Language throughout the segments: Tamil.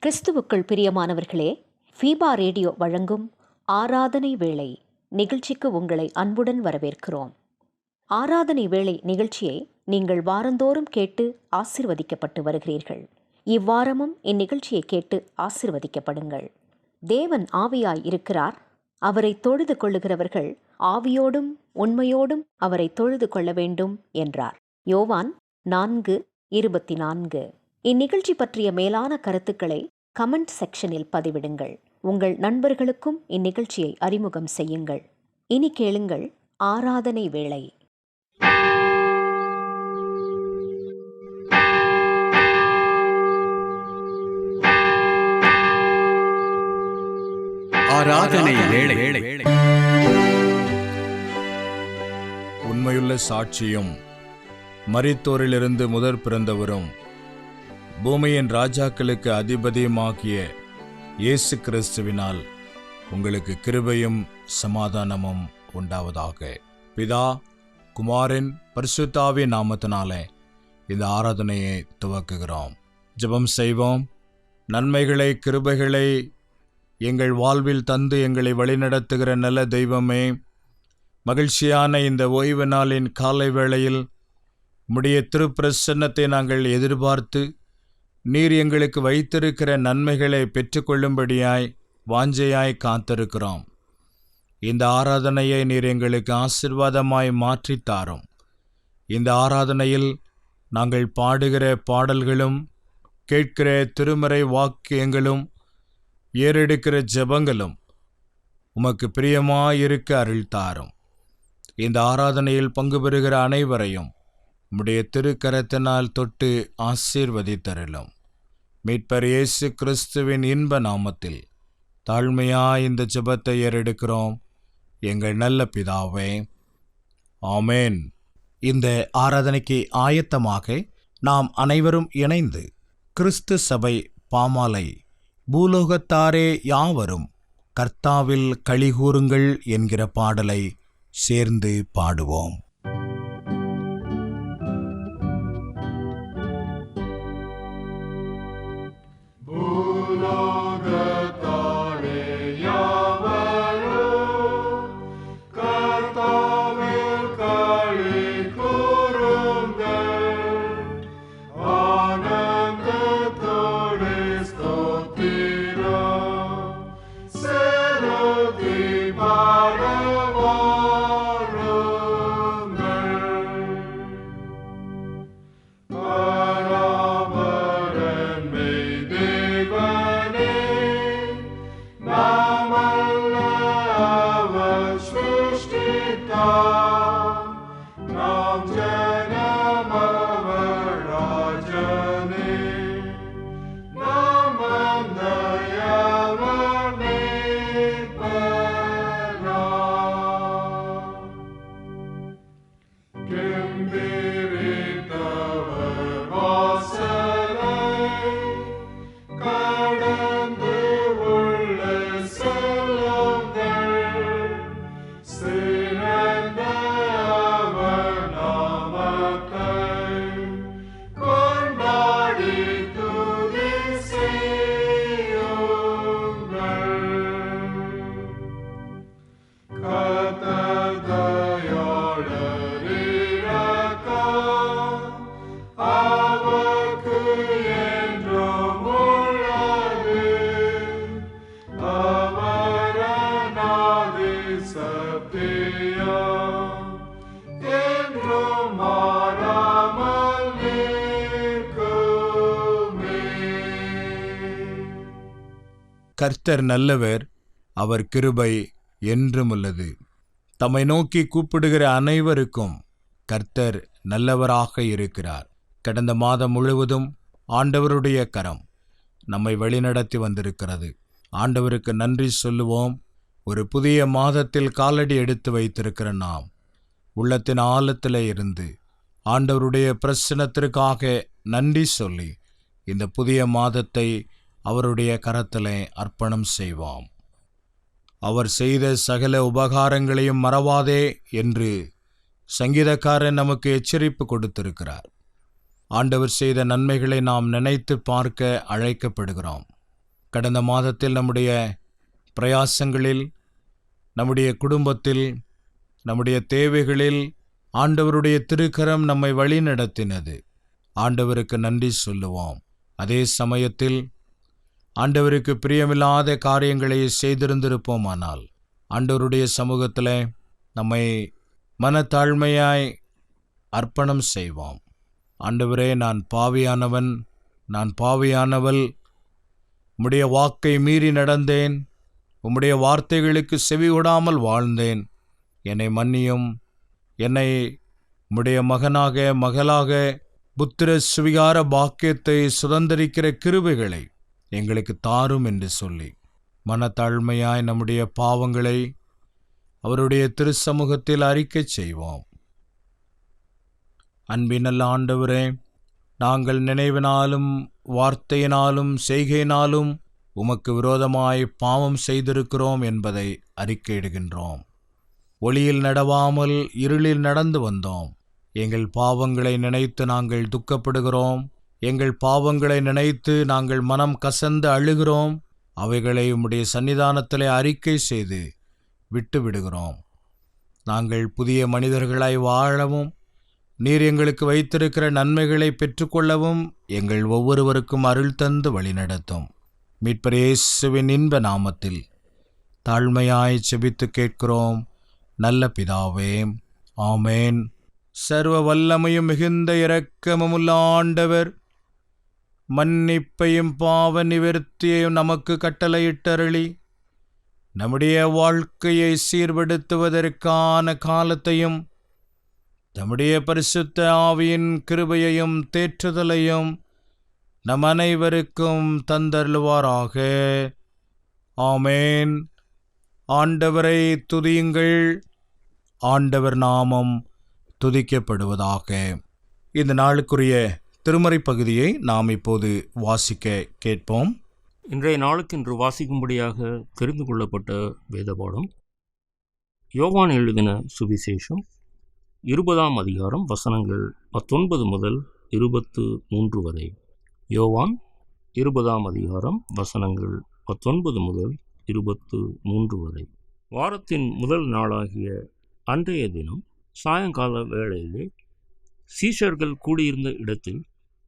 கிறிஸ்துவுக்குள் பிரியமானவர்களே, ஃபீபா ரேடியோ வழங்கும் ஆராதனை வேளை நிகழ்ச்சிக்கு உங்களை அன்புடன் வரவேற்கிறோம். ஆராதனை வேளை நிகழ்ச்சியை நீங்கள் வாரந்தோறும் கேட்டு ஆசிர்வதிக்கப்பட்டு வருகிறீர்கள். இவ்வாரமும் இந்நிகழ்ச்சியை கேட்டு ஆசிர்வதிக்கப்படுங்கள். தேவன் ஆவியாய் இருக்கிறார். அவரை தொழுது கொள்ளுகிறவர்கள் ஆவியோடும் உண்மையோடும் அவரை தொழுது கொள்ள வேண்டும் என்றார். யோவான் 4:24. இந்நிகழ்ச்சி பற்றிய மேலான கருத்துக்களை கமெண்ட் செக்ஷனில் பதிவிடுங்கள். உங்கள் நண்பர்களுக்கும் இந்நிகழ்ச்சியை அறிமுகம் செய்யுங்கள். இனி கேளுங்கள் ஆராதனை வேளை. ஆராதனை வேளை. உண்மையுள்ள சாட்சியும் மரித்தோரிலிருந்து முதற் பிறந்தவரும் பூமியின் ராஜாக்களுக்கு அதிபதியுமாகிய இயேசு கிறிஸ்துவினால் உங்களுக்கு கிருபையும் சமாதானமும் உண்டாவதாக. பிதா, குமாரன், பரிசுத்தாவின் நாமத்தினாலே இந்த ஆராதனையை துவக்குகிறோம். ஜெபம் செய்வோம். நன்மைகளை, கிருபைகளை எங்கள் வாழ்வில் தந்து எங்களை வழிநடத்துகிற நல்ல தெய்வமே, மகிழ்ச்சியான இந்த ஓய்வு நாளின் காலை வேளையில் உம்முடைய திருப்பிரசன்னத்தை நாங்கள் எதிர்பார்த்து நீர் எங்களுக்கு வைத்திருக்கிற நன்மைகளை பெற்றுக்கொள்ளும்படியாய் வாஞ்சையாய் காத்திருக்கிறோம். இந்த ஆராதனையை நீர் எங்களுக்கு ஆசீர்வாதமாய் மாற்றித்தாரும். இந்த ஆராதனையில் நாங்கள் பாடுகிற பாடல்களும் கேட்கிற திருமறை வாக்கியங்களும் ஏறெடுக்கிற ஜெபங்களும் உமக்கு பிரியமாயிருக்க அருள்தாரும். இந்த ஆராதனையில் பங்கு பெறுகிற அனைவரையும் உம்முடைய திருக்கரத்தினால் தொட்டு ஆசீர்வதித்தருளும். மீட்பர் இயேசு கிறிஸ்துவின் இன்ப நாமத்தில் தாழ்மையாய் இந்த ஜெபத்தை ஏறெடுக்கிறோம் எங்கள் நல்ல பிதாவே, ஆமேன். இந்த ஆராதனைக்கு ஆயத்தமாக நாம் அனைவரும் இணைந்து கிறிஸ்து சபை பாமாலை பூலோகத்தாரே யாவரும் கர்த்தாவில் களிகூறுங்கள் என்கிற பாடலை சேர்ந்து பாடுவோம். கர்த்தர் நல்லவர், அவர் கிருபை என்றும் உள்ளது. தம்மை நோக்கி கூப்பிடுகிற அனைவருக்கும் கர்த்தர் நல்லவராக இருக்கிறார். கடந்த மாதம் முழுவதும் ஆண்டவருடைய கரம் நம்மை வழிநடத்தி வந்திருக்கிறது. ஆண்டவருக்கு நன்றி சொல்லுவோம். ஒரு புதிய மாதத்தில் காலடி எடுத்து வைத்திருக்கிற நாம் உள்ளத்தின் ஆழத்திலே இருந்து ஆண்டவருடைய பிரசன்னத்திற்காக நன்றி சொல்லி இந்த புதிய மாதத்தை அவருடைய கரத்திலே அர்ப்பணம் செய்வோம். அவர் செய்த சகல உபகாரங்களையும் மறவாதே என்று சங்கீதக்காரன் நமக்கு எச்சரிப்பு கொடுத்திருக்கிறார். ஆண்டவர் செய்த நன்மைகளை நாம் நினைத்து பார்க்க அழைக்கப்படுகிறோம். கடந்த மாதத்தில் நம்முடைய பிரயாசங்களில், நம்முடைய குடும்பத்தில், நம்முடைய தேவைகளில் ஆண்டவருடைய திருக்கரம் நம்மை வழி நடத்தினது. ஆண்டவருக்கு நன்றி சொல்லுவோம். அதே சமயத்தில் ஆண்டவருக்கு பிரியமில்லாத காரியங்களை செய்திருந்திருப்போமானால் ஆண்டவருடைய சமூகத்தில் நம்மை மனத்தாழ்மையாய் அர்ப்பணம் செய்வோம். ஆண்டவரே, நான் பாவியானவன், நான் பாவியானவள், உம்முடைய வாக்கை மீறி நடந்தேன், உம்முடைய வார்த்தைகளுக்கு செவிகொடாமல் வாழ்ந்தேன், என்னை மன்னியும், என்னை உம்முடைய மகனாக மகளாக புத்திர சுவிகார பாக்கியத்தை சுதந்திரிக்கிற கிருபைகளை எங்களுக்கு தாரும் என்று சொல்லி மனத்தாழ்மையாய் நம்முடைய பாவங்களை அவருடைய திருச்சமூகத்தில் அறிக்கை செய்வோம். அன்பின் நல்ல ஆண்டவரே, நாங்கள் நினைவினாலும் வார்த்தையினாலும் செய்கையினாலும் உமக்கு விரோதமாய் பாவம் செய்திருக்கிறோம் என்பதை அறிக்கையிடுகின்றோம். ஒளியில் நடவாமல் இருளில் நடந்து வந்தோம். எங்கள் பாவங்களை நினைத்து நாங்கள் துக்கப்படுகிறோம். எங்கள் பாவங்களை நினைத்து நாங்கள் மனம் கசந்து அழுகிறோம். அவைகளை உம்முடைய சன்னிதானத்திலே அறிக்கை செய்து விட்டு விடுகிறோம். நாங்கள் புதிய மனிதர்களாய் வாழவும், நீர் எங்களுக்கு வைத்திருக்கிற நன்மைகளை பெற்றுக்கொள்ளவும் எங்கள் ஒவ்வொருவருக்கும் அருள் தந்து வழிநடத்தும். மீட்பர் இயேசுவின் இன்ப நாமத்தில் தாழ்மையாய் செபித்து கேட்கிறோம் நல்ல பிதாவே, ஆமேன். சர்வ வல்லமையும் மிகுந்த இரக்கமுள்ள ஆண்டவர் மன்னிப்பையும் பாவ நிவர்த்தியையும் நமக்கு கட்டளையிட்டருளி நம்முடைய வாழ்க்கையை சீர்படுத்துவதற்கான காலத்தையும் நம்முடைய பரிசுத்த ஆவியின் கிருபையையும் தேற்றுதலையும் நம் அனைவருக்கும் தந்தருளுவாராக. ஆமேன். ஆண்டவரை துதியுங்கள். ஆண்டவர் நாமம் துதிக்கப்படுவதாக. இந்த நாளுக்குரிய திருமறை பகுதியை நாம் இப்போது வாசிக்க கேட்போம். இன்றைய நாளுக்கென்று வாசிக்கும்படியாக தெரிந்து கொள்ளப்பட்ட வேதபாடம் யோவான் எழுதின சுவிசேஷம் 20ஆம் அதிகாரம் வசனங்கள் 19 முதல் 23 வரை. யோவான் 20ஆம் அதிகாரம் வசனங்கள் 19 முதல் 23 வரை. வாரத்தின் முதல் நாளாகிய அன்றைய தினம் சாயங்கால வேளையிலே சீஷர்கள் கூடியிருந்த இடத்தில்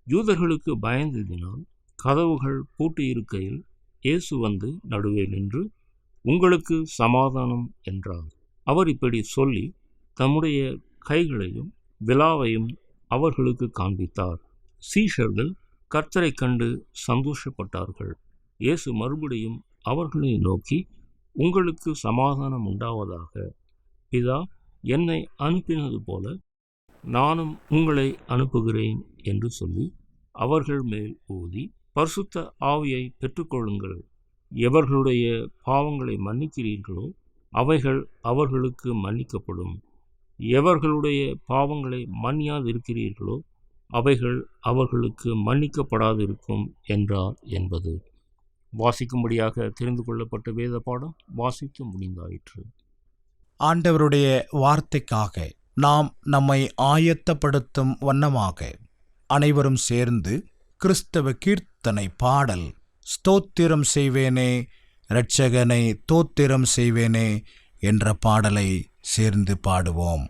யூதர்களுக்கு பயந்ததினால் கதவுகள் பூட்டியிருக்கையில் இயேசு வந்து நடுவே நின்று, உங்களுக்கு சமாதானம் என்றார். அவர் இப்படி சொல்லி தம்முடைய கைகளையும் விலாவையும் அவர்களுக்கு காண்பித்தார். சீஷர்கள் கர்த்தரை கண்டு சந்தோஷப்பட்டார்கள். இயேசு மறுபடியும் அவர்களை நோக்கி, உங்களுக்கு சமாதானம் உண்டாவதாக. பிதா என்னை அனுப்பினது போல நானும் உங்களை அனுப்புகிறேன் என்று சொல்லி அவர்கள் மேல் ஊதி, பரிசுத்த ஆவியை பெற்றுக்கொள்ளுங்கள். எவர்களுடைய பாவங்களை மன்னிக்கிறீர்களோ அவைகள் அவர்களுக்கு மன்னிக்கப்படும். எவர்களுடைய பாவங்களை மன்னியாதிருக்கிறீர்களோ அவைகள் அவர்களுக்கு மன்னிக்கப்படாதிருக்கும் என்றார் என்பது. வாசிக்கும்படியாக தெரிந்து கொள்ளப்பட்ட வேத பாடம் வாசித்து முடிந்தாயிற்று. ஆண்டவருடைய வார்த்தைக்காக நாம் நம்மை ஆயத்தப்படுத்தும் வண்ணமாக அனைவரும் சேர்ந்து கிறிஸ்தவ கீர்த்தனை பாடல் ஸ்தோத்திரம் செய்வேனே இரட்சகனை தோத்திரம் செய்வேனே என்ற பாடலை சேர்ந்து பாடுவோம்.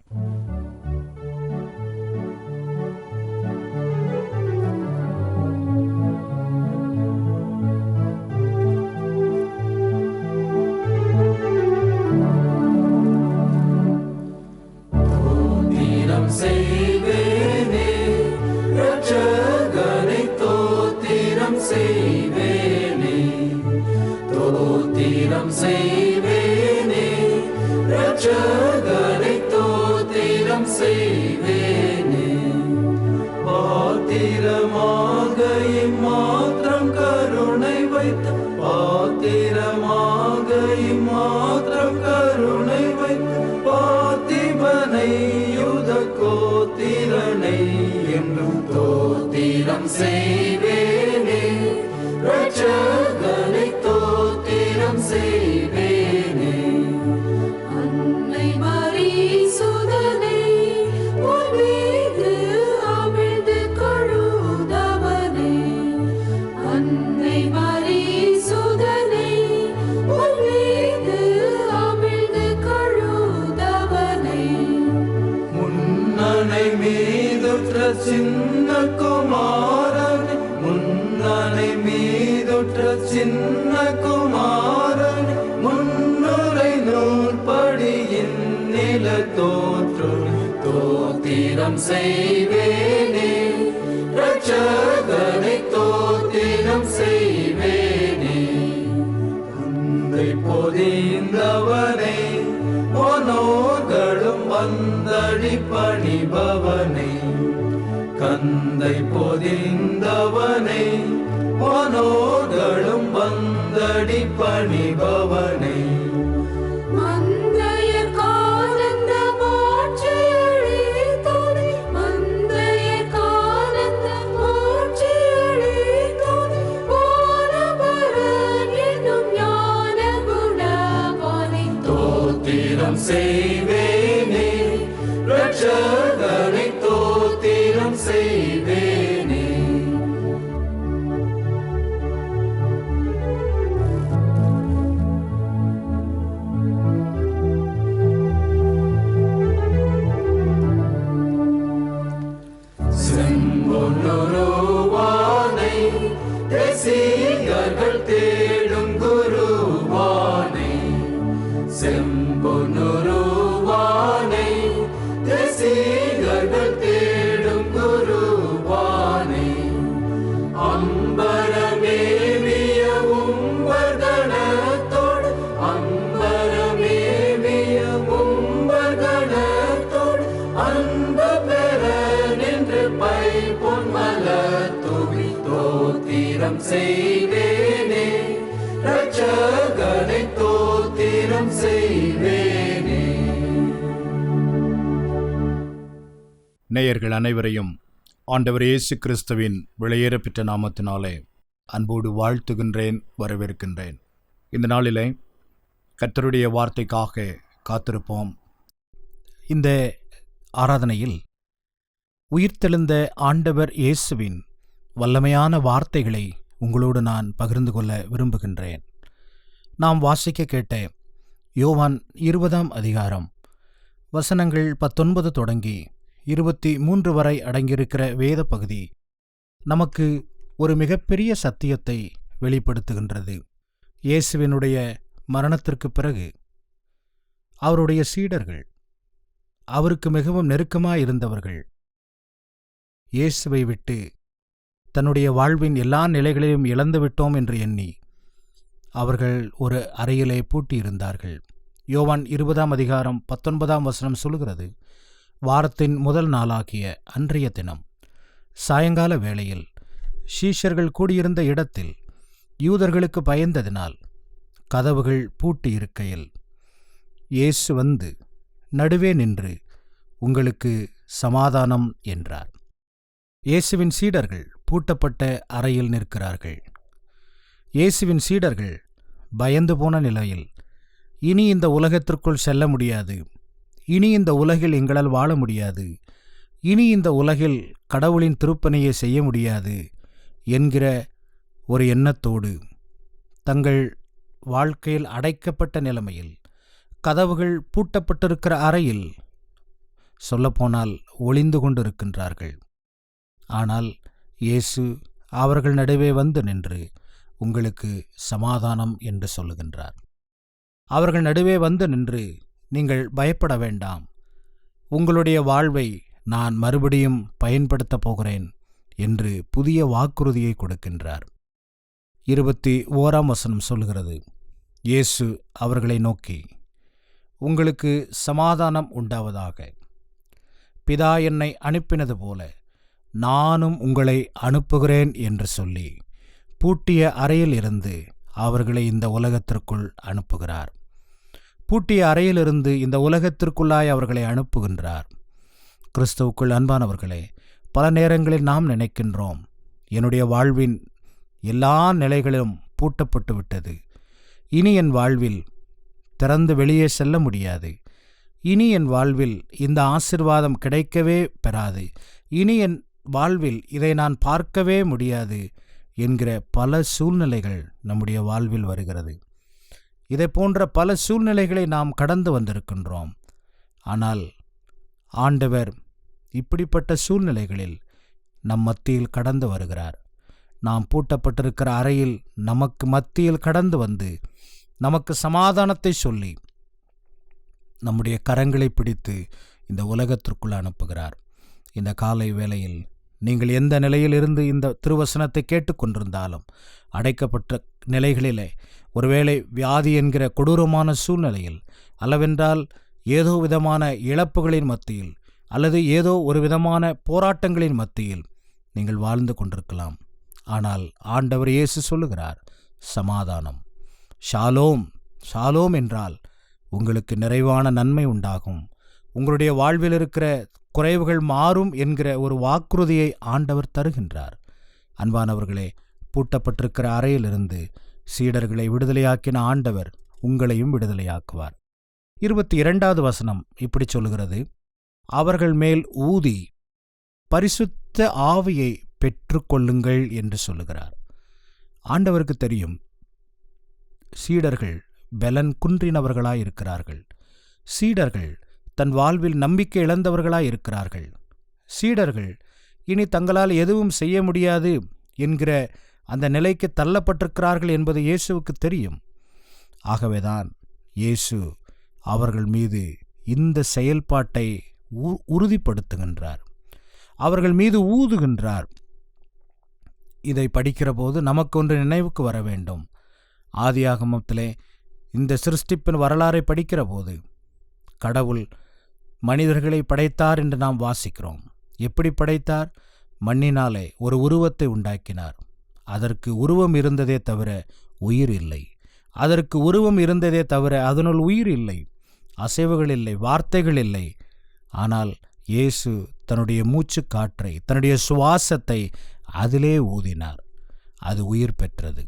Maria சின்ன குமாரன் முன்னுரை நூற்படியின் நில தோற்று தோத்திரம் செய்வேனே, ரட்சகனை தோத்திரம் செய்வேனே. தந்தை பொதிந்தவனை மனோர்களும் வந்தடி பணிபவனை, கந்தை பொதிந்தவனை மனோர்களும் வந்தடி பணிபவனை. தோத்திரம் செய்வேனே, ரட்சகனை தோத்திரம் செய்வேனே. செம்பொன்னுருவானை தேசிகர்கள் தேடும் குருவானை, செம்பொன்னுருவானை தேசிகர்கள் தேடும் குருவானை. அம்பரமேவிய உம்பர்கணத்தோடு, அம்பரமேவிய உம்பர்கணத்தோடு அன்பு பெற நின்று பை பொன்மலர் தூவி தோத்திரம் செய்வேனே, ரட்சகனை தோத்திரம் செய்வேனே. நேயர்கள் அனைவரையும் ஆண்டவர் இயேசு கிறிஸ்துவின் விலையேறப்பெற்ற நாமத்தினாலே அன்போடு வாழ்த்துகின்றேன், வரவேற்கின்றேன். இந்த நாளிலே கர்த்தருடைய வார்த்தைக்காக காத்திருப்போம். இந்த ஆராதனையில் உயிர்த்தெழுந்த ஆண்டவர் இயேசுவின் வல்லமையான வார்த்தைகளை உங்களோடு நான் பகிர்ந்து கொள்ள விரும்புகின்றேன். நாம் வாசிக்க கேட்ட யோவான் 20ஆம் அதிகாரம் வசனங்கள் 19 தொடங்கி 23 வரை அடங்கியிருக்கிற வேத பகுதி நமக்கு ஒரு மிகப்பெரிய சத்தியத்தை வெளிப்படுத்துகின்றது. இயேசுவினுடைய மரணத்திற்கு பிறகு அவருடைய சீடர்கள், அவருக்கு மிகவும் நெருக்கமாயிருந்தவர்கள், இயேசுவை விட்டு தன்னுடைய வாழ்வின் எல்லா நிலைகளையும் இழந்துவிட்டோம் என்று எண்ணி அவர்கள் ஒரு அறையிலே பூட்டியிருந்தார்கள். யோவான் 20ஆம் அதிகாரம் 19ஆம் வசனம் சொல்கிறது, வாரத்தின் முதல் நாளாகிய அன்றைய தினம் சாயங்கால வேளையில் சீஷர்கள் கூடியிருந்த இடத்தில் யூதர்களுக்கு பயந்ததினால் கதவுகள் பூட்டியிருக்கையில் இயேசு வந்து நடுவே நின்று உங்களுக்கு சமாதானம் என்றார். இயேசுவின் சீடர்கள் பூட்டப்பட்ட அறையில் நிற்கிறார்கள். இயேசுவின் சீடர்கள் பயந்து போன நிலையில், இனி இந்த உலகத்திற்குள் செல்ல முடியாது, இனி இந்த உலகில் எங்களால் வாழ முடியாது, இனி இந்த உலகில் கடவுளின் திருப்பணியை செய்ய முடியாது என்கிற ஒரு எண்ணத்தோடு தங்கள் வாழ்க்கையில் அடைக்கப்பட்ட நிலைமையில், கதவுகள் பூட்டப்பட்டிருக்கிற அறையில் சொல்லப்போனால் ஒளிந்து கொண்டிருக்கின்றார்கள். ஆனால் இயேசு அவர்கள் நடுவே வந்து நின்று உங்களுக்கு சமாதானம் என்று சொல்லுகின்றார். அவர்கள் நடுவே வந்து நின்று, நீங்கள் பயப்பட வேண்டாம், உங்களுடைய வாழ்வை நான் மறுபடியும் பயன்படுத்தப் போகிறேன் என்று புதிய வாக்குறுதியை கொடுக்கின்றார். 21ஆம் வசனம் சொல்கிறது, இயேசு அவர்களை நோக்கி, உங்களுக்கு சமாதானம் உண்டாவதாக. பிதா என்னை அனுப்பினது போல நானும் உங்களை அனுப்புகிறேன் என்று சொல்லி பூட்டிய அறையில் இருந்து அவர்களை இந்த உலகத்திற்குள் அனுப்புகிறார். பூட்டிய அறையிலிருந்து இந்த உலகத்திற்குள்ளாய் அவர்களை அனுப்புகின்றார். கிறிஸ்துவுக்குள் அன்பானவர்களே, பல நேரங்களில் நாம் நினைக்கின்றோம், என்னுடைய வாழ்வின் எல்லா நிலைகளும் பூட்டப்பட்டு விட்டது, இனி என் வாழ்வில் திறந்து வெளியே செல்ல முடியாது, இனி என் வாழ்வில் இந்த ஆசீர்வாதம் கிடைக்கவே பெறாது, இனி என் வாழ்வில் இதை நான் பார்க்கவே முடியாது என்கிற பல சூழ்நிலைகள் நம்முடைய வாழ்வில் வருகிறது. இதை போன்ற பல சூழ்நிலைகளை நாம் கடந்து வந்திருக்கின்றோம். ஆனால் ஆண்டவர் இப்படிப்பட்ட சூழ்நிலைகளில் நம் மத்தியில் கடந்து வருகிறார். நாம் பூட்டப்பட்டிருக்கிற அறையில் நமக்கு மத்தியில் கடந்து வந்து நமக்கு சமாதானத்தை சொல்லி நம்முடைய கரங்களை பிடித்து இந்த உலகத்திற்குள் அனுப்புகிறார். இந்த காலை வேளையில் நீங்கள் எந்த நிலையில் இருந்து இந்த திருவசனத்தை கேட்டுக்கொண்டிருந்தாலும், அடைக்கப்பட்ட நிலைகளிலே, ஒருவேளை வியாதி என்கிற கொடூரமான சூழ்நிலையில், அல்லவென்றால் ஏதோ விதமான இழப்புகளின் மத்தியில், அல்லது ஏதோ ஒரு விதமான போராட்டங்களின் மத்தியில் நீங்கள் வாழ்ந்து கொண்டிருக்கலாம். ஆனால் ஆண்டவர் இயேசு சொல்லுகிறார், சமாதானம். ஷாலோம். ஷாலோம் என்றால் உங்களுக்கு நிறைவான நன்மை உண்டாகும், உங்களுடைய வாழ்வில் இருக்கிற குறைவுகள் மாறும் என்கிற ஒரு வாக்குறுதியை ஆண்டவர் தருகின்றார். அன்பானவர்களே, பூட்டப்பட்டிருக்கிற அறையிலிருந்து சீடர்களை விடுதலையாக்கின ஆண்டவர் உங்களையும் விடுதலையாக்குவார். 22வது வசனம் இப்படி சொல்லுகிறது, அவர்கள் மேல் ஊதி பரிசுத்த ஆவியை பெற்றுக்கொள்ளுங்கள் என்று சொல்லுகிறார். ஆண்டவருக்கு தெரியும், சீடர்கள் பலன் குன்றினவர்களாயிருக்கிறார்கள். சீடர்கள் தன் வாழ்வில் நம்பிக்கை இழந்தவர்களாயிருக்கிறார்கள். சீடர்கள் இனி தங்களால் எதுவும் செய்ய முடியாது என்கிற அந்த நிலைக்கு தள்ளப்பட்டிருக்கிறார்கள் என்பது இயேசுவுக்கு தெரியும். ஆகவேதான் இயேசு அவர்கள் மீது இந்த செயல்பாட்டை உறுதிப்படுத்துகின்றார், அவர்கள் மீது ஊதுகின்றார். இதை படிக்கிற போது நமக்கு ஒன்று நினைவுக்கு வர வேண்டும். ஆதியாகமத்திலே இந்த சிருஷ்டிப்பின் வரலாறை படிக்கிற போது கடவுள் மனிதர்களை படைத்தார் என்று நாம் வாசிக்கிறோம். எப்படி படைத்தார்? மண்ணினாலே ஒரு உருவத்தை உண்டாக்கினார். அதற்கு உருவம் இருந்ததே தவிர உயிர் இல்லை. அதற்கு உருவம் இருந்ததே தவிர அதனுள் உயிர் இல்லை, அசைவுகள் இல்லை, வார்த்தைகள் இல்லை. ஆனால் இயேசு தன்னுடைய மூச்சு காற்றை, தன்னுடைய சுவாசத்தை அதிலே ஊதினார். அது உயிர் பெற்றது.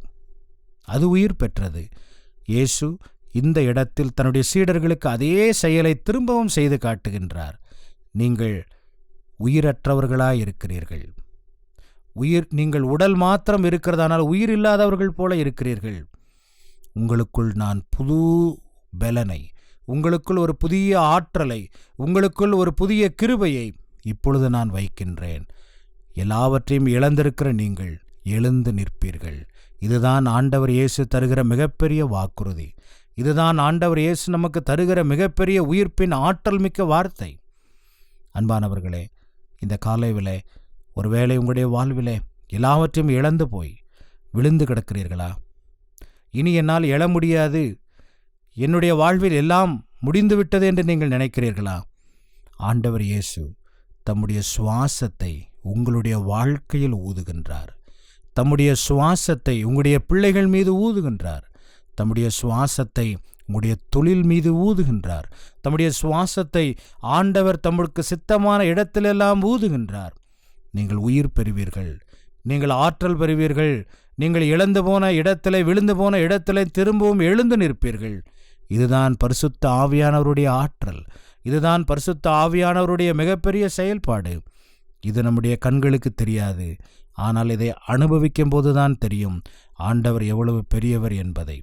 அது உயிர் பெற்றது. இயேசு இந்த இடத்தில் தன்னுடைய சீடர்களுக்கு அதே செயலை திரும்பவும் செய்து காட்டுகின்றார். நீங்கள் உயிரற்றவர்களாயிருக்கிறீர்கள். நீங்கள் உடல் மாத்திரம் இருக்கிறதானால் உயிர் இல்லாதவர்கள் போல இருக்கிறீர்கள். உங்களுக்குள் நான் புது பலனை, உங்களுக்குள் ஒரு புதிய ஆற்றலை, உங்களுக்குள் ஒரு புதிய கிருபையை இப்பொழுது நான் வைக்கின்றேன். எல்லாவற்றையும் இழந்திருக்கிற நீங்கள் எழுந்து நிற்பீர்கள். இதுதான் ஆண்டவர் இயேசு தருகிற மிகப்பெரிய வாக்குறுதி. இதுதான் ஆண்டவர் இயேசு நமக்கு தருகிற மிகப்பெரிய உயிர்ப்பின் ஆற்றல் மிக்க வார்த்தை. அன்பானவர்களே, இந்த காலையிலே ஒருவேளை உங்களுடைய வாழ்விலே எல்லாவற்றையும் இழந்து போய் விழுந்து கிடக்கிறீர்களா? இனி என்னால் எழ முடியாது, என்னுடைய வாழ்வில் எல்லாம் முடிந்துவிட்டது என்று நீங்கள் நினைக்கிறீர்களா? ஆண்டவர் இயேசு தம்முடைய சுவாசத்தை உங்களுடைய வாழ்க்கையில் ஊதுகின்றார். தம்முடைய சுவாசத்தை உங்களுடைய பிள்ளைகள் மீது ஊதுகின்றார். தம்முடைய சுவாசத்தை உங்களுடைய தொழில் மீது ஊதுகின்றார். தம்முடைய சுவாசத்தை ஆண்டவர் தம்முக்கு சித்தமான இடத்திலெல்லாம் ஊதுகின்றார். நீங்கள் உயிர் பெறுவீர்கள், நீங்கள் ஆற்றல் பெறுவீர்கள். நீங்கள் இழந்து போன இடத்திலே, விழுந்து போன இடத்திலே திரும்பவும் எழுந்து நிற்பீர்கள். இதுதான் பரிசுத்த ஆவியானவருடைய ஆற்றல். இதுதான் பரிசுத்த ஆவியானவருடைய மிகப்பெரிய செயல்பாடு. இது நம்முடைய கண்களுக்கு தெரியாது, ஆனால் இதை அனுபவிக்கும் போதுதான் தெரியும் ஆண்டவர் எவ்வளவு பெரியவர் என்பதை.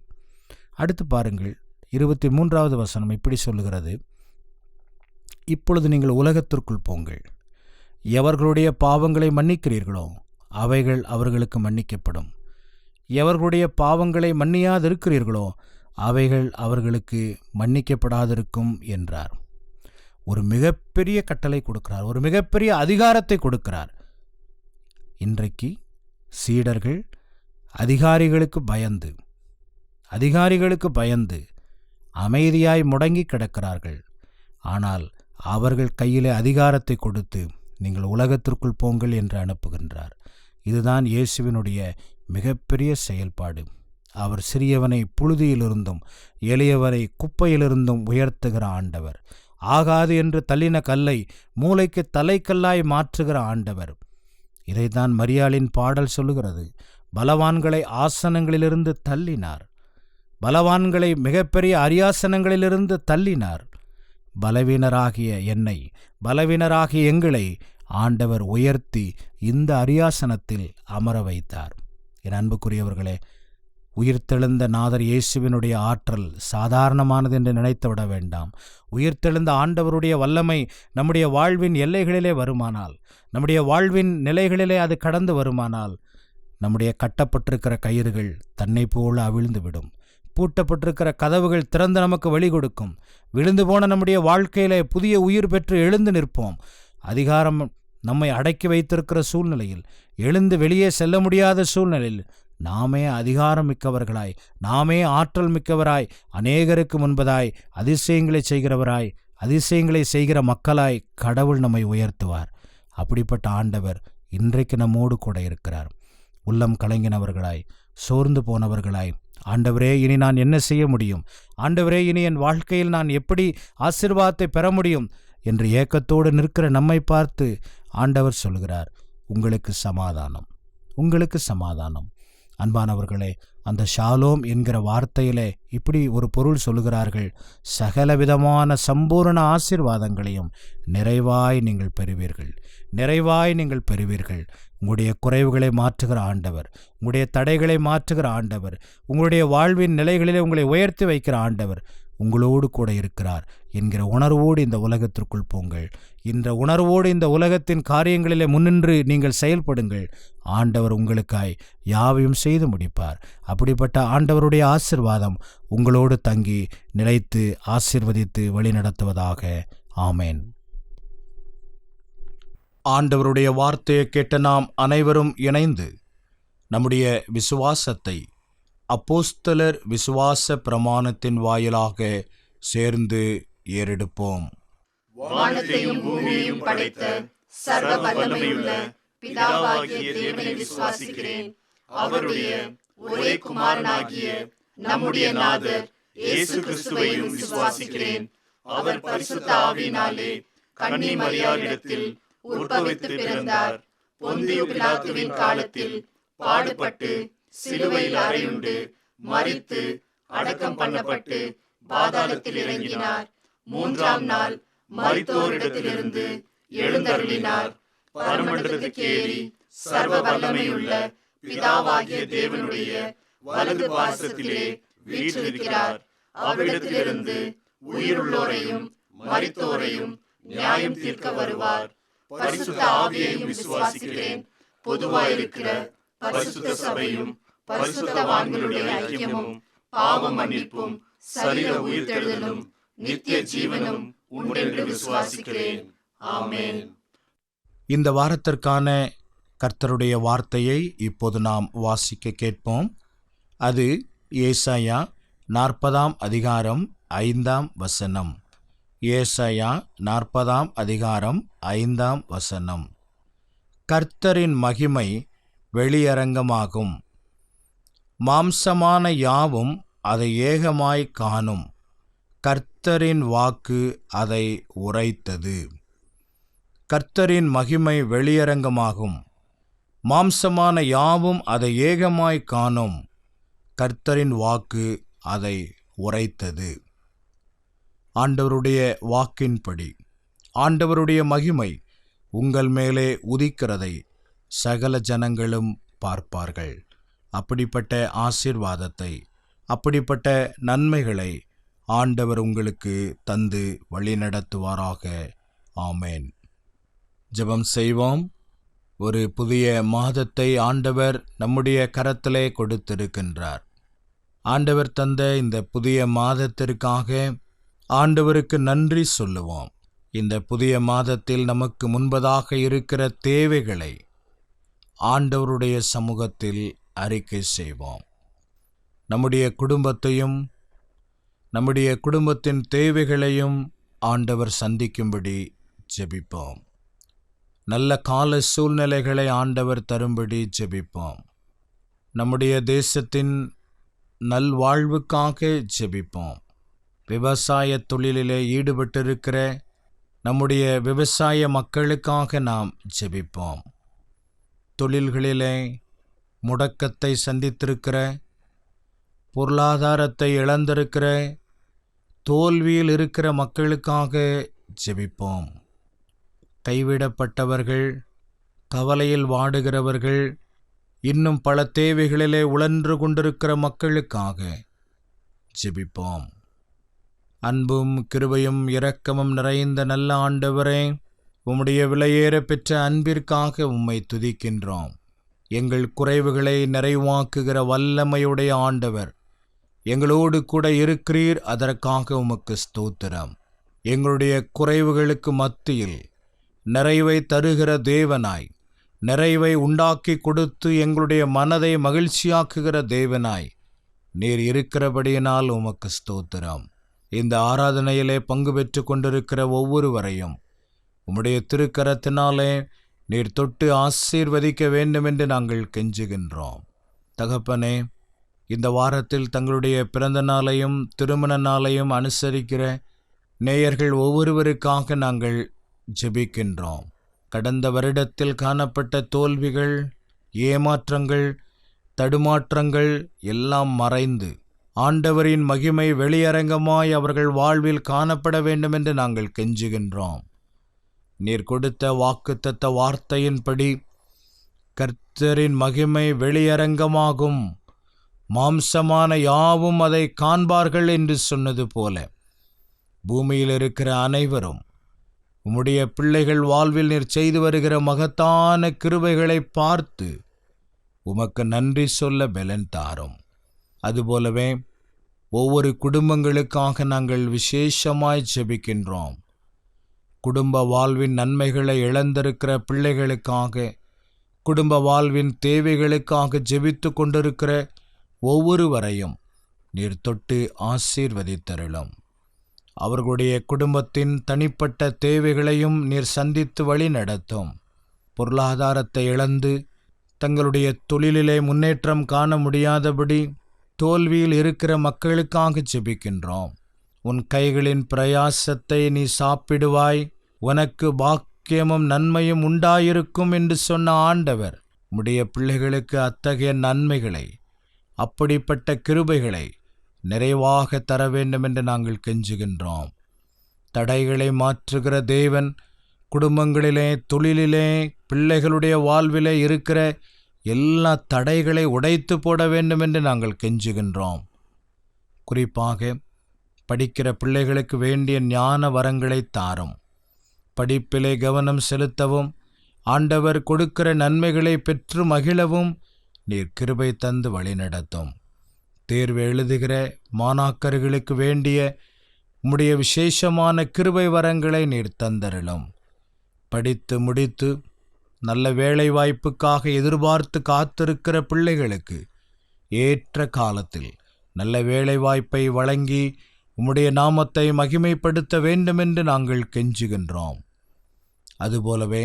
அடுத்து பாருங்கள், 23வது வசனம் இப்படி சொல்லுகிறது, இப்பொழுது நீங்கள் உலகத்திற்குள் போங்கள். எவர்களுடைய பாவங்களை மன்னிக்கிறீர்களோ அவைகள் அவர்களுக்கு மன்னிக்கப்படும். எவர்களுடைய பாவங்களை மன்னியாதிருக்கிறீர்களோ அவைகள் அவர்களுக்கு மன்னிக்கப்படாதிருக்கும் என்றார். ஒரு மிகப்பெரிய கட்டளை கொடுக்கிறார், ஒரு மிகப்பெரிய அதிகாரத்தை கொடுக்கிறார். இன்றைக்கு சீடர்கள் அதிகாரிகளுக்கு பயந்து அமைதியாய் முடங்கி கிடக்கிறார்கள். ஆனால் அவர்கள் கையிலே அதிகாரத்தை கொடுத்து நீங்கள் உலகத்திற்குள் போங்கள் என்று அனுப்புகின்றார். இதுதான் இயேசுவினுடைய மிகப்பெரிய செயல்பாடு. அவர் சிறியவனை புழுதியிலிருந்தும் எளியவரை குப்பையிலிருந்தும் உயர்த்துகிற ஆண்டவர். ஆகாது என்று தள்ளின கல்லை மூளைக்கு தலைக்கல்லாய் மாற்றுகிற ஆண்டவர். இதைத்தான் மரியாளின் பாடல் சொல்லுகிறது. பலவான்களை ஆசனங்களிலிருந்து தள்ளினார், பலவான்களை மிகப்பெரிய அரியாசனங்களிலிருந்து தள்ளினார். பலவீனராகிய என்னை, பலவீனராகிய எங்களை ஆண்டவர் உயர்த்தி இந்த அரியாசனத்தில் அமர வைத்தார். என் அன்புக்குரியவர்களே, உயிர்த்தெழுந்த நாதர் இயேசுவினுடைய ஆற்றல் சாதாரணமானது என்று நினைத்துவிட வேண்டாம். உயிர்த்தெழுந்த ஆண்டவருடைய வல்லமை நம்முடைய வாழ்வின் எல்லைகளிலே வருமானால், நம்முடைய வாழ்வின் நிலைகளிலே அது கடந்து வருமானால், நம்முடைய கட்டப்பட்டிருக்கிற கயிறுகள் தன்னை போல அவிழ்ந்துவிடும். பூட்டப்பட்டிருக்கிற கதவுகள் திறந்து நமக்கு வழி கொடுக்கும். விழுந்து போன நம்முடைய வாழ்க்கையில புதிய உயிர் பெற்று எழுந்து நிற்போம். அதிகாரம் நம்மை அடக்கி வைத்திருக்கிற சூழ்நிலையில், எழுந்து வெளியே செல்ல முடியாத சூழ்நிலையில் நாமே அதிகாரம் மிக்கவர்களாய், நாமே ஆற்றல் மிக்கவராய், அநேகருக்கு முன்பதாய் அதிசயங்களை செய்கிறவராய், அதிசயங்களை செய்கிற மக்களாய் கடவுள் நம்மை உயர்த்துவார். அப்படிப்பட்ட ஆண்டவர் இன்றைக்கு நம்மோடு கூட இருக்கிறார். உள்ளம் கலங்கினவர்களாய், சோர்ந்து போனவர்களாய், ஆண்டவரே இனி நான் என்ன செய்ய முடியும், ஆண்டவரே இனி என் வாழ்க்கையில் நான் எப்படி ஆசீர்வாதத்தை பெற முடியும் என்று ஏக்கத்தோடு நிற்கிற நம்மை பார்த்து ஆண்டவர் சொல்கிறார், உங்களுக்கு சமாதானம், உங்களுக்கு சமாதானம். அன்பானவர்களே, அந்த ஷாலோம் என்கிற வார்த்தையிலே இப்படி ஒரு பொருள் சொல்லுகிறார்கள், சகலவிதமான சம்பூர்ண ஆசீர்வாதங்களையும் நிறைவாய் நீங்கள் பெறுவீர்கள், நிறைவாய் நீங்கள் பெறுவீர்கள். உங்களுடைய குறைவுகளை மாற்றுகிற ஆண்டவர், உங்களுடைய தடைகளை மாற்றுகிற ஆண்டவர், உங்களுடைய வாழ்வின் நிலைகளிலே உங்களை உயர்த்தி வைக்கிற ஆண்டவர் உங்களோடு கூட இருக்கிறார் என்கிற உணர்வோடு இந்த உலகத்திற்குள் போங்கள். இந்த உணர்வோடு இந்த உலகத்தின் காரியங்களிலே முன்னின்று நீங்கள் செயல்படுங்கள். ஆண்டவர் உங்களுக்காய் யாவையும் செய்து முடிப்பார். அப்படிப்பட்ட ஆண்டவருடைய ஆசீர்வாதம் உங்களோடு தங்கி நிலைத்து ஆசீர்வதித்து வழிநடத்துவதாக. ஆமேன். ஆண்டவருடைய வார்த்தையை கேட்ட நாம் அனைவரும் இணைந்து நம்முடைய விசுவாசத்தை அப்போஸ்தலர் விசுவாச பிரமாணத்தின் வாயிலாக சேர்ந்து ஏறெடுப்போம். வானத்தையும் பூமியையும் படைத்த சர்வ வல்லமையுள்ள பிதாவாகிய தேவனை விசுவாசிக்கிறேன். அவருடைய ஒரே குமாரனாகிய நம்முடைய நாதர் இயேசு கிறிஸ்துவையும் விசுவாசிக்கிறேன். அவர் பரிசுத்த ஆவியினாலே கன்னி மரியாளிடத்தில் உற்பவித்து பிறந்தார். பொந்தியு பிலாத்துவின் காலத்தில் பாடுபட்டு சிலுவையில் அறையுண்டு மரித்து அடக்கம் பண்ணப்பட்டு பாதாளத்தில் இறங்கினார். மூன்றாம் நாள் மரித்தோரிடத்திலிருந்து எழுந்தருளினார். பரமண்டலத்துக்கு ஏறி சர்வ வல்லமையுள்ள பிதாவாகிய தேவனுடைய வலது பாசத்திலே வீற்றிருக்கிறார். அவ்விடத்திலிருந்து உயிருள்ளோரையும் மரித்தோரையும் நியாயம் தீர்க்க வருவார். பரிசுத்த ஆவியையும் விசுவாசிக்கிறேன். பொதுவாயிருக்கிற பரிசுத்த சபையும் பரிசுத்தவான்களுடைய ஐக்கியமும் பாவ மன்னிப்பும் சரீர உயிர்த்தெழுதலும் நித்திய ஜீவனும் உண்டென்று விசுவாசிக்கிறேன். ஆமென். இந்த வாரத்திற்கான கர்த்தருடைய வார்த்தையை இப்போது நாம் வாசிக்க கேட்போம். அது ஏசாயா 40 அதிகாரம் 5 வசனம். ஏசாயா 40 5 வசனம். கர்த்தரின் மகிமை வெளியரங்கமாகும், மாம்சமான யாவும் அதை ஏகமாய் காணும். கர்த்தரின் வாக்கு அதை உரைத்தது. கர்த்தரின் மகிமை வெளியரங்கமாகும், மாம்சமான யாவும் அதை ஏகமாய் காணும். கர்த்தரின் வாக்கு அதை உரைத்தது. ஆண்டவருடைய வாக்கின்படி ஆண்டவருடைய மகிமை உங்கள் மேலே உதிக்கிறதை சகல ஜனங்களும் பார்ப்பார்கள். அப்படிப்பட்ட ஆசீர்வாதத்தை, அப்படிப்பட்ட நன்மைகளை ஆண்டவர் உங்களுக்கு தந்து வழிநடத்துவாராக. ஆமேன். ஜெபம் செய்வோம். ஒரு புதிய மாதத்தை ஆண்டவர் நம்முடைய கரத்திலே கொடுத்திருக்கின்றார். ஆண்டவர் தந்த இந்த புதிய மாதத்திற்காக ஆண்டவருக்கு நன்றி சொல்லுவோம். இந்த புதிய மாதத்தில் நமக்கு முன்பதாக இருக்கிற தேவைகளை ஆண்டவருடைய சமூகத்தில் அறிக்கை செய்வோம். நம்முடைய குடும்பத்தையும் நம்முடைய குடும்பத்தின் தேவைகளையும் ஆண்டவர் சந்திக்கும்படி ஜெபிப்போம். நல்ல கால சூழ்நிலைகளை ஆண்டவர் தரும்படி ஜெபிப்போம். நம்முடைய தேசத்தின் நல்வாழ்வுக்காக ஜெபிப்போம். விவசாய தொழிலிலே ஈடுபட்டிருக்கிற நம்முடைய விவசாய மக்களுக்காக நாம் ஜெபிப்போம். தொழில்களிலே முடக்கத்தை சந்தித்திருக்கிற, பொருளாதாரத்தை இழந்திருக்கிற, தோல்வியில் இருக்கிற மக்களுக்காக ஜெபிப்போம். கைவிடப்பட்டவர்கள், கவலையில் வாடுகிறவர்கள், இன்னும் பல தேவைகளிலே உழன்று கொண்டிருக்கிற மக்களுக்காக ஜெபிப்போம். அன்பும் கிருபையும் இரக்கமும் நிறைந்த நல்ல ஆண்டவரே, உம்முடைய விலையேற பெற்ற அன்பிற்காக உம்மை துதிக்கின்றோம். எங்கள் குறைவுகளை நிறைவாக்குகிற வல்லமையுடைய ஆண்டவர், எங்களோடு கூட இருக்கிறீர். அதற்காக உமக்கு ஸ்தோத்திரம். எங்களுடைய குறைவுகளுக்கு மத்தியில் நிறைவை தருகிற தேவனாய், நிறைவை உண்டாக்கி கொடுத்து எங்களுடைய மனதை மகிழ்ச்சியாக்குகிற தேவனாய் நீர் இருக்கிறபடியினால் உமக்கு ஸ்தோத்திரம். இந்த ஆராதனையிலே பங்கு பெற்று கொண்டிருக்கிற ஒவ்வொருவரையும் உம்முடைய திருக்கரத்தினாலே நீர் தொட்டு ஆசீர்வதிக்க வேண்டும் என்று நாங்கள் கெஞ்சுகின்றோம். தகப்பனே, இந்த வாரத்தில் தங்களுடைய பிறந்த நாளையும் திருமண நாளையும் அனுசரிக்கிற நேயர்கள் ஒவ்வொருவருக்காக நாங்கள் ஜெபிக்கின்றோம். கடந்த வருடத்தில் காணப்பட்ட தோல்விகள், ஏமாற்றங்கள், தடுமாற்றங்கள் எல்லாம் மறைந்து ஆண்டவரின் மகிமை வெளியரங்கமாய் அவர்கள் வாழ்வில் காணப்பட வேண்டும் என்று நாங்கள் கெஞ்சுகின்றோம். நீர் கொடுத்த வாக்குத்தத்த வார்த்தையின்படி கர்த்தரின் மகிமை வெளியரங்கமாகும், மாம்சமான யாவும் அதை காண்பார்கள் என்று சொன்னது போல பூமியில் இருக்கிற அனைவரும் உம்முடைய பிள்ளைகள் வாழ்வில் நீர் செய்து வருகிற மகத்தான கிருபைகளை பார்த்து உமக்கு நன்றி சொல்ல பலன் தாரும். அதுபோலவே ஒவ்வொரு குடும்பங்களுக்காக நாங்கள் விசேஷமாய் ஜெபிக்கின்றோம். குடும்ப வாழ்வின் நன்மைகளை இழந்திருக்கிற பிள்ளைகளுக்காக, குடும்ப வாழ்வின் தேவைகளுக்காக ஜெபித்து கொண்டிருக்கிற ஒவ்வொருவரையும் நீர் தொட்டு ஆசீர்வதித்தருளும். அவர்களுடைய குடும்பத்தின் தனிப்பட்ட தேவைகளையும் நீர் சந்தித்து வழி நடத்தும். பொருளாதாரத்தை இழந்து தங்களுடைய தொழிலிலே முன்னேற்றம் காண முடியாதபடி தோல்வியில் இருக்கிற மக்களுக்காக ஜெபிக்கின்றோம். உன் கைகளின் பிரயாசத்தை நீ சாப்பிடுவாய், உனக்கு பாக்கியமும் நன்மையும் உண்டாயிருக்கும் என்று சொன்ன ஆண்டவர் உம்முடைய பிள்ளைகளுக்கு அத்தகைய நன்மைகளை, அப்படிப்பட்ட கிருபைகளை நிறைவாக தர வேண்டும் என்று நாங்கள் கெஞ்சுகின்றோம். தடைகளை மாற்றுகிற தேவன் குடும்பங்களிலே, தொழிலிலே, பிள்ளைகளுடைய வாழ்விலே இருக்கிற எல்லா தடைகளை உடைத்து போட வேண்டும் என்று நாங்கள் கெஞ்சுகின்றோம். குறிப்பாக படிக்கிற பிள்ளைகளுக்கு வேண்டிய ஞான வரங்களை தாரும். படிப்பிலே கவனம் செலுத்தவும், ஆண்டவர் கொடுக்கிற நன்மைகளை பெற்று மகிழவும் நீர் கிருபை தந்து வழிநடத்தும். தேர்வு எழுதுகிற மாணாக்கர்களுக்கு வேண்டிய உம்முடைய விசேஷமான கிருபை வரங்களை நீர் தந்தருளும். படித்து முடித்து நல்ல வேலை வாய்ப்புக்காக எதிர்பார்த்து காத்திருக்கிற பிள்ளைகளுக்கு ஏற்ற காலத்தில் நல்ல வேலை வாய்ப்பை வழங்கி உம்முடைய நாமத்தை மகிமைப்படுத்த வேண்டுமென்று நாங்கள் கெஞ்சுகின்றோம். அதுபோலவே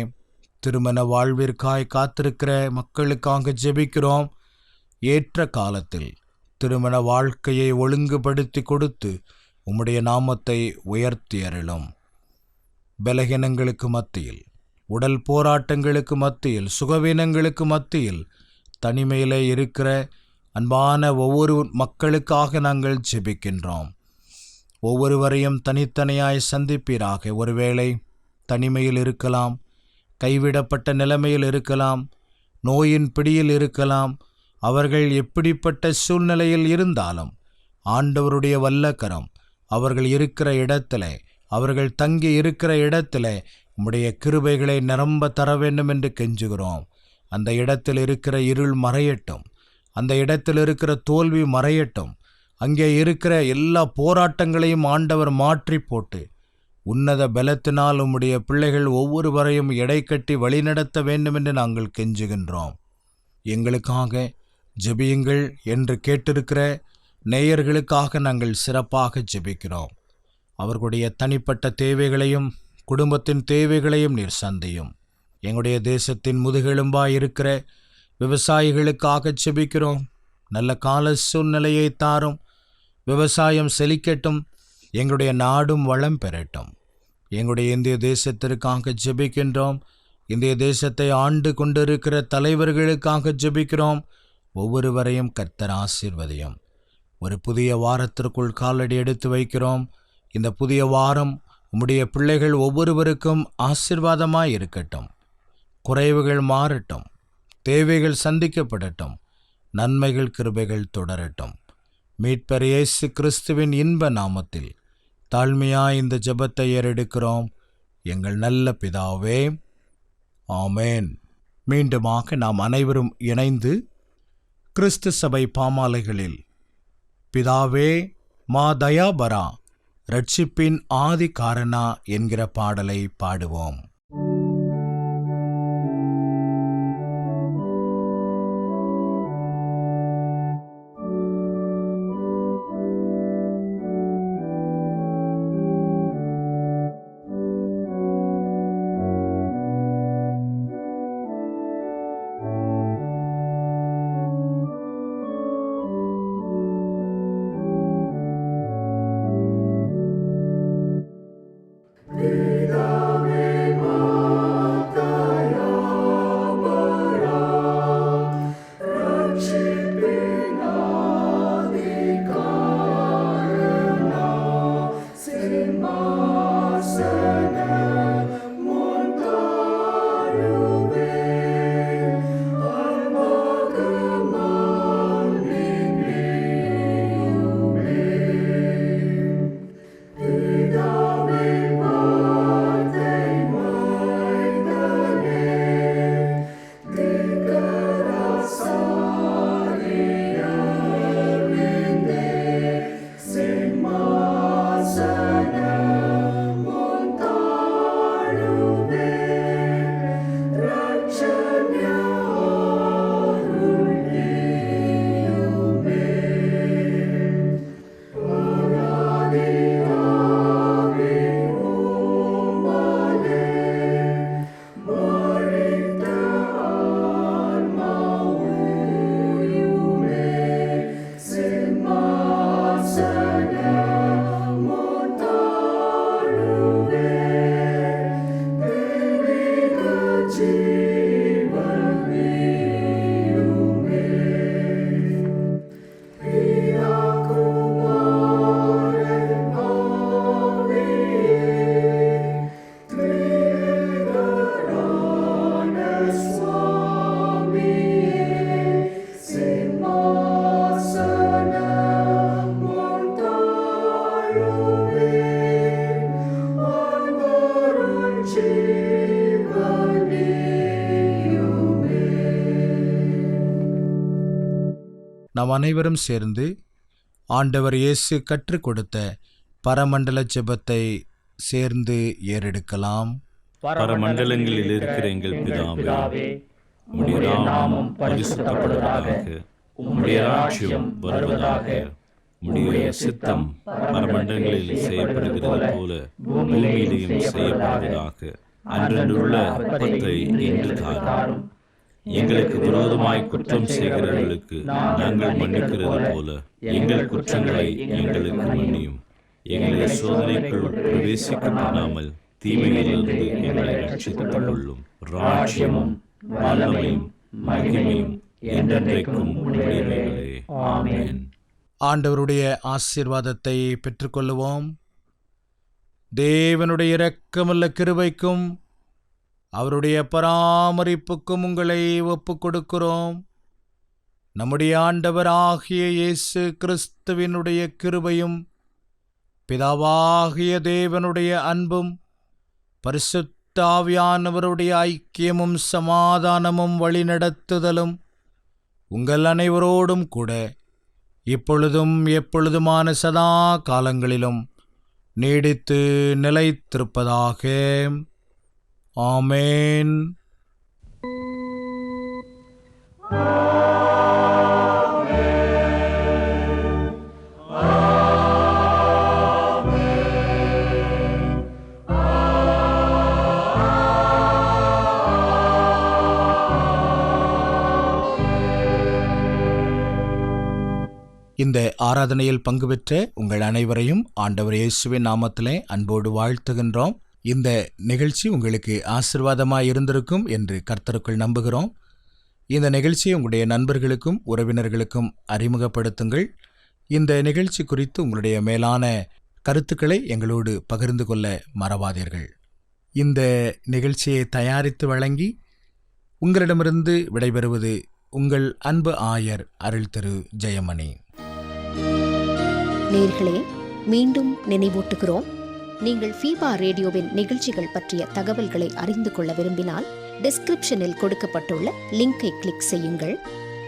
திருமண வாழ்விற்காய் காத்திருக்கிற மக்களுக்காக ஜெபிக்கிறோம். ஏற்ற காலத்தில் திருமண வாழ்க்கையை ஒழுங்குபடுத்தி கொடுத்து உம்முடைய நாமத்தை உயர்த்தி அருளும். பலகீனங்களுக்கு மத்தியில், உடல் போராட்டங்களுக்கு மத்தியில், சுகவீனங்களுக்கு மத்தியில் தனிமையிலே இருக்கிற அன்பான ஒவ்வொரு மக்களுக்காக நாங்கள் ஜெபிக்கின்றோம். ஒவ்வொருவரையும் தனித்தனியாய் சந்திப்பீராக. ஒருவேளை தனிமையில் இருக்கலாம், கைவிடப்பட்ட நிலைமையில் இருக்கலாம், நோயின் பிடியில் இருக்கலாம். அவர்கள் எப்படிப்பட்ட சூழ்நிலையில் இருந்தாலும் ஆண்டவருடைய வல்லக்கரம் அவர்கள் இருக்கிற இடத்துல, அவர்கள் தங்கி இருக்கிற இடத்துல உம்முடைய கிருபைகளை நிரம்ப தர வேண்டும் என்று கெஞ்சுகிறோம். அந்த இடத்தில் இருக்கிற இருள் மறையட்டும், அந்த இடத்தில் இருக்கிற தோல்வி மறையட்டும். அங்கே இருக்கிற எல்லா போராட்டங்களையும் ஆண்டவர் மாற்றி போட்டு உன்னத பலத்தினால் உம்முடைய பிள்ளைகள் ஒவ்வொருவரையும் எடை கட்டி வழிநடத்த வேண்டும் என்று நாங்கள் கெஞ்சுகின்றோம். எங்களுக்காக ஜெபியுங்கள் என்று கேட்டிருக்கிற நேயர்களுக்காக நாங்கள் சிறப்பாக ஜெபிக்கிறோம். அவர்களுடைய தனிப்பட்ட தேவைகளையும் குடும்பத்தின் தேவைகளையும் நீர் சந்தியும். எங்களுடைய தேசத்தின் முதுகெலும்பாய் இருக்கிற விவசாயிகளுக்காக ஜெபிக்கிறோம். நல்ல கால சூழ்நிலையை தாரும். விவசாயம் செழிக்கட்டும், எங்களுடைய நாடும் வளம் பெறட்டும். எங்களுடைய இந்திய தேசத்திற்காக ஜெபிக்கின்றோம். இந்திய தேசத்தை ஆண்டு கொண்டிருக்கிற தலைவர்களுக்காக ஜெபிக்கிறோம். ஒவ்வொருவரையும் கர்த்தர் ஆசீர்வதியும். ஒரு புதிய வாரத்திற்குள் காலடி எடுத்து வைக்கிறோம். இந்த புதிய வாரம் உம்முடைய பிள்ளைகள் ஒவ்வொருவருக்கும் ஆசீர்வாதமாய் இருக்கட்டும். குறைவுகள் மாறட்டும், தேவைகள் சந்திக்கப்படட்டும், நன்மைகள் கிருபைகள் தொடரட்டும். மீட்பர் இயேசு கிறிஸ்துவின் இன்ப நாமத்தில் தாழ்மையாய் இந்த ஜெபத்தை ஏறெடுக்கிறோம். எங்கள் நல்ல பிதாவே, ஆமேன். மீண்டுமாக நாம் அனைவரும் இணைந்து கிறிஸ்து சபை பாமாலைகளில் பிதாவே மா தயாபரா ரட்சிப்பின் ஆதி காரணா என்கிற பாடலை பாடுவோம். நாம் அனைவரும் சேர்ந்து ஆண்டவர் இயேசு கற்றுக் கொடுத்த பரமண்டல ஜெபத்தை சேர்ந்து ஏறெடுக்கலாம். பரமண்டலங்களில் இருக்கிற எங்கள் பிதாவே, உம்முடைய நாமம் பரிசுத்தப்படுவதாக, உம்முடைய ராஜ்யம் வருவதாக, உம்முடைய சித்தம் பரமண்டலங்களில் செய்யப்படுகிறது போல பூமியிலேயும் செய்யப்படுவதாக. அன்றன்றுள்ள அப்பத்தை இன்று தாரும். எங்களுக்கு விரோதமாய் குற்றம் செய்கிறவர்களுக்கு நாங்கள் மன்னிக்கிறது போல எங்கள் குற்றங்களை எங்களுக்கு மன்னியும். எங்களை சோதனைக்குள் பிரவேசிக்க பண்ணாமல் தீமையிலிருந்து எங்களை ரட்சித்துக் கொள்ளும். ராஜ்யமும் வல்லமையும் மகிமையும் என்றென்றைக்கும் உடையவைகளே. ஆமென். ஆண்டவருடைய ஆசீர்வாதத்தை பெற்றுக்கொள்ளுவோம். தேவனுடைய இரக்கமுள்ள கிருபைக்கும் அவருடைய பராமரிப்புக்கும் உங்களை ஒப்புக் கொடுக்கிறோம். நம்முடைய ஆண்டவராகிய இயேசு கிறிஸ்துவினுடைய கிருபையும் பிதாவாகிய தேவனுடைய அன்பும் பரிசுத்த ஆவியானவருடைய ஐக்கியமும் சமாதானமும் வழிநடத்துதலும் உங்கள் அனைவரோடும் கூட இப்பொழுதும் எப்பொழுதுமான சதா காலங்களிலும் நீடித்து நிலைத்திருப்பதாக. ஆமென். இந்த ஆராதனையில் பங்கு பெற்ற உங்கள் அனைவரையும் ஆண்டவர் இயேசுவின் நாமத்திலே அன்போடு வாழ்த்துகின்றோம். இந்த நிகழ்ச்சி உங்களுக்கு ஆசீர்வாதமாய் இருந்திருக்கும் என்று கர்த்தருக்குள் நம்புகிறோம். இந்த நிகழ்ச்சியை உங்களுடைய நண்பர்களுக்கும் உறவினர்களுக்கும் அறிமுகப்படுத்துங்கள். இந்த நிகழ்ச்சி குறித்து உங்களுடைய மேலான கருத்துக்களை எங்களோடு பகிர்ந்து கொள்ள மறவாதீர்கள். இந்த நிகழ்ச்சியை தயாரித்து வழங்கி உங்களிடமிருந்து விடைபெறுவது உங்கள் அன்பு ஆயர் அருள் திரு ஜெயமணி. நேயர்களே, மீண்டும் நினைவூட்டுகிறோம். நீங்கள் ஃபீபா ரேடியோவின் நிகழ்ச்சிகள் பற்றிய தகவல்களை அறிந்து கொள்ள விரும்பினால் டிஸ்கிரிப்ஷனில் கொடுக்கப்பட்டுள்ள லிங்கை கிளிக் செய்யுங்கள்.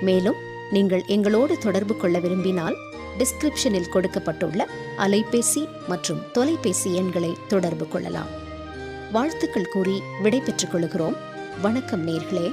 மேலும் நீங்கள் எங்களோடு தொடர்பு கொள்ள விரும்பினால் டிஸ்கிரிப்ஷனில் கொடுக்கப்பட்டுள்ள அலைபேசி மற்றும் தொலைபேசி எண்களை தொடர்பு கொள்ளலாம். வாழ்த்துக்கள் கூறி விடை பெற்றுக் கொள்கிறோம். வணக்கம் நேயர்களே.